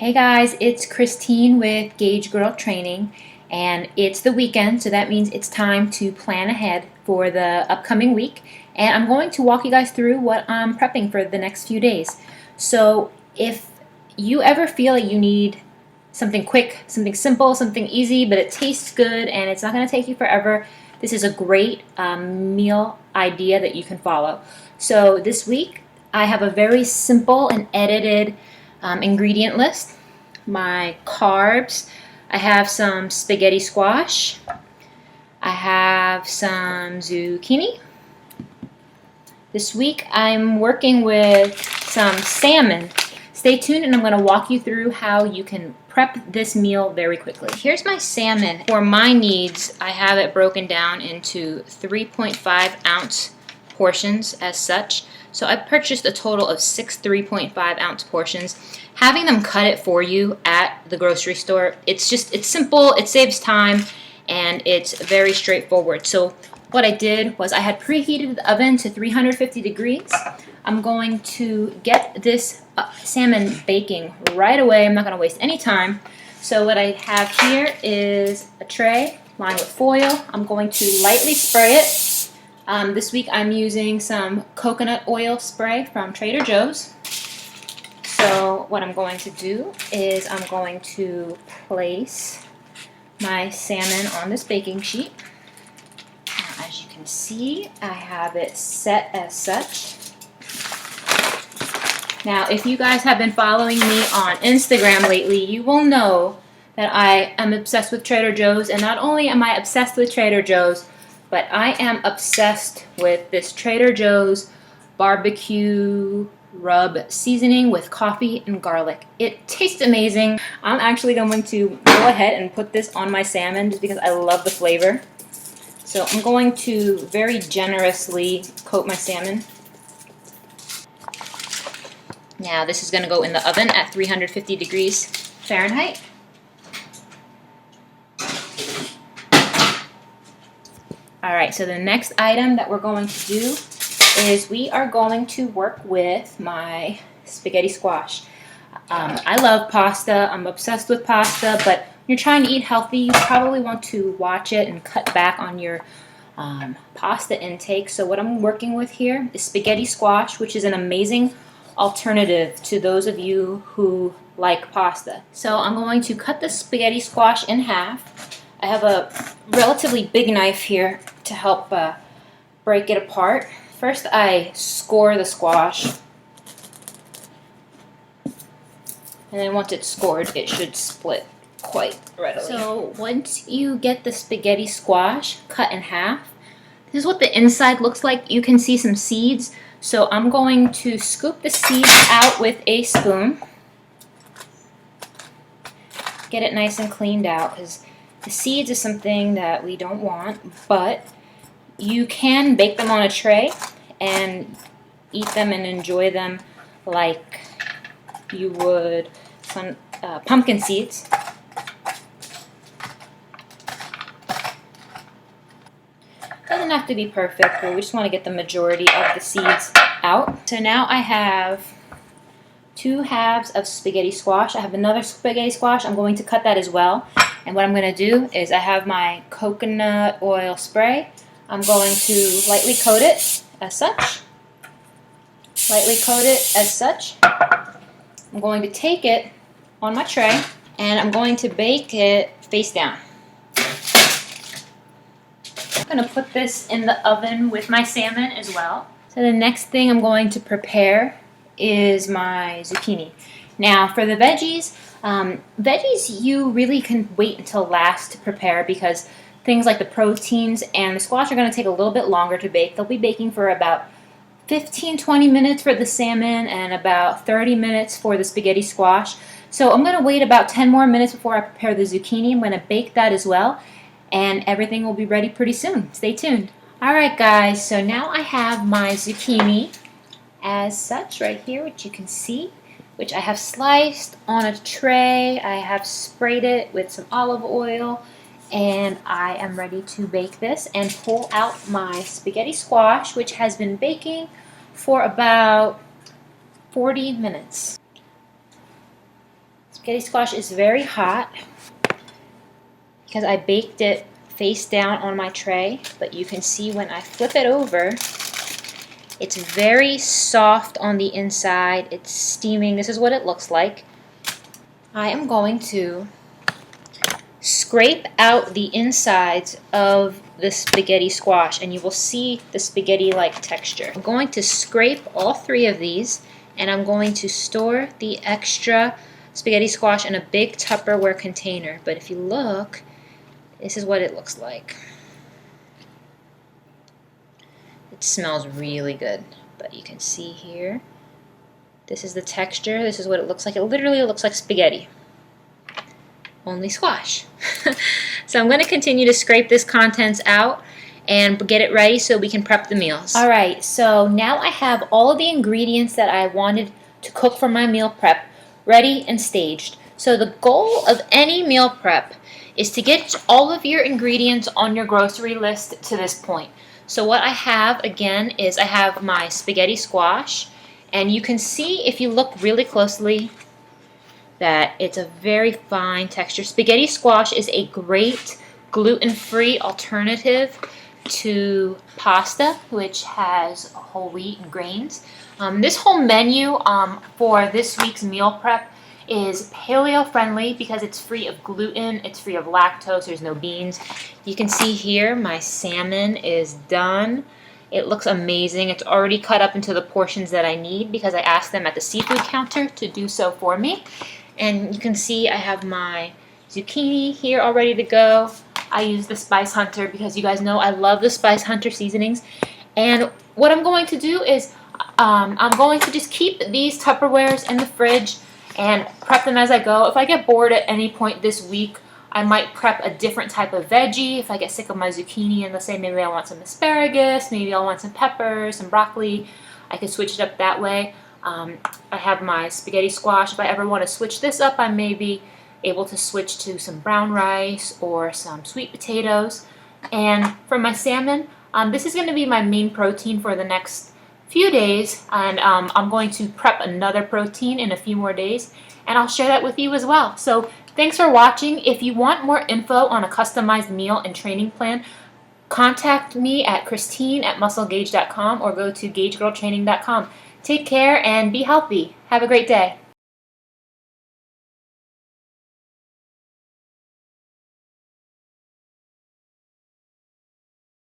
Hey guys, it's Christine with Gauge Girl Training, and it's the weekend, so that means it's time to plan ahead for the upcoming week. And I'm going to walk you guys through what I'm prepping for the next few days. So if you ever feel like you need something quick, something simple, something easy, but it tastes good and it's not going to take you forever, this is a great meal idea that you can follow. So this week I have a very simple and edited ingredient list. My carbs, I have some spaghetti squash, I have some zucchini. This week I'm working with some salmon. Stay tuned and I'm going to walk you through how you can prep this meal very quickly. Here's my salmon. For my needs, I have it broken down into 3.5 ounce portions as such. So I purchased a total of 6 3.5 ounce portions. Having them cut it for you at the grocery store, it's simple, it saves time, and it's very straightforward. So what I did was I had preheated the oven to 350 degrees. I'm going to get this salmon baking right away. I'm not going to waste any time. So what I have here is a tray lined with foil. I'm going to lightly spray it. This week I'm using some coconut oil spray from Trader Joe's. So what I'm going to do is I'm going to place my salmon on this baking sheet. Now, as you can see, I have it set as such. Now, if you guys have been following me on Instagram lately, you will know that I am obsessed with Trader Joe's, and not only am I obsessed with Trader Joe's, but I am obsessed with this Trader Joe's barbecue rub seasoning with coffee and garlic. It tastes amazing. I'm actually going to go ahead and put this on my salmon just because I love the flavor. So I'm going to very generously coat my salmon. Now this is going to go in the oven at 350 degrees Fahrenheit. Alright, so the next item that we're going to do is we are going to work with my spaghetti squash. I love pasta. I'm obsessed with pasta, but when you're trying to eat healthy, you probably want to watch it and cut back on your pasta intake. So what I'm working with here is spaghetti squash, which is an amazing alternative to those of you who like pasta. So I'm going to cut the spaghetti squash in half. I have a relatively big knife here to help break it apart. First I score the squash, and then once it's scored it should split quite readily. So once you get the spaghetti squash cut in half, this is what the inside looks like. You can see some seeds, so I'm going to scoop the seeds out with a spoon. Get it nice and cleaned out, because the seeds is something that we don't want, but you can bake them on a tray and eat them and enjoy them like you would some pumpkin seeds. Doesn't have to be perfect, but we just want to get the majority of the seeds out. So now I have 2 halves of spaghetti squash. I have another spaghetti squash. I'm going to cut that as well. And what I'm going to do is I have my coconut oil spray. I'm going to lightly coat it as such. Lightly coat it as such. I'm going to take it on my tray and I'm going to bake it face down. I'm going to put this in the oven with my salmon as well. So the next thing I'm going to prepare is my zucchini. Now for the veggies, veggies you really can wait until last to prepare, because things like the proteins and the squash are going to take a little bit longer to bake. They'll be baking for about 15-20 minutes for the salmon and about 30 minutes for the spaghetti squash. So I'm going to wait about 10 more minutes before I prepare the zucchini. I'm going to bake that as well, and everything will be ready pretty soon. Stay tuned. Alright guys, so now I have my zucchini as such right here, which you can see, which I have sliced on a tray. I have sprayed it with some olive oil, and I am ready to bake this and pull out my spaghetti squash, which has been baking for about 40 minutes. Spaghetti squash is very hot because I baked it face down on my tray, but you can see when I flip it over, it's very soft on the inside. It's steaming. This is what it looks like. I am going to scrape out the insides of the spaghetti squash, and you will see the spaghetti-like texture. I'm going to scrape all 3 of these, and I'm going to store the extra spaghetti squash in a big Tupperware container. But if you look, this is what it looks like. It smells really good, but you can see here, this is the texture. This is what it looks like. It literally looks like spaghetti, only squash. So I'm going to continue to scrape this contents out and get it ready so we can prep the meals. Alright, so now I have all of the ingredients that I wanted to cook for my meal prep ready and staged. So the goal of any meal prep is to get all of your ingredients on your grocery list to this point. So what I have, again, is I have my spaghetti squash, and you can see if you look really closely that it's a very fine texture. Spaghetti squash is a great gluten-free alternative to pasta, which has whole wheat and grains. This whole menu for this week's meal prep is paleo friendly because it's free of gluten, it's free of lactose, there's no beans. You can see here my salmon is done. It looks amazing. It's already cut up into the portions that I need because I asked them at the seafood counter to do so for me. And you can see I have my zucchini here all ready to go. I use the Spice Hunter because you guys know I love the Spice Hunter seasonings. And what I'm going to do is I'm going to just keep these Tupperwares in the fridge and prep them as I go. If I get bored at any point this week, I might prep a different type of veggie. If I get sick of my zucchini and let's say maybe I want some asparagus, maybe I'll want some peppers, some broccoli, I can switch it up that way. I have my spaghetti squash. If I ever want to switch this up, I may be able to switch to some brown rice or some sweet potatoes. And for my salmon, this is going to be my main protein for the next few days, and I'm going to prep another protein in a few more days, and I'll share that with you as well. So thanks for watching. If you want more info on a customized meal and training plan, contact me at Christine@musclegauge.com or go to gagegirltraining.com. Take care and be healthy. Have a great day.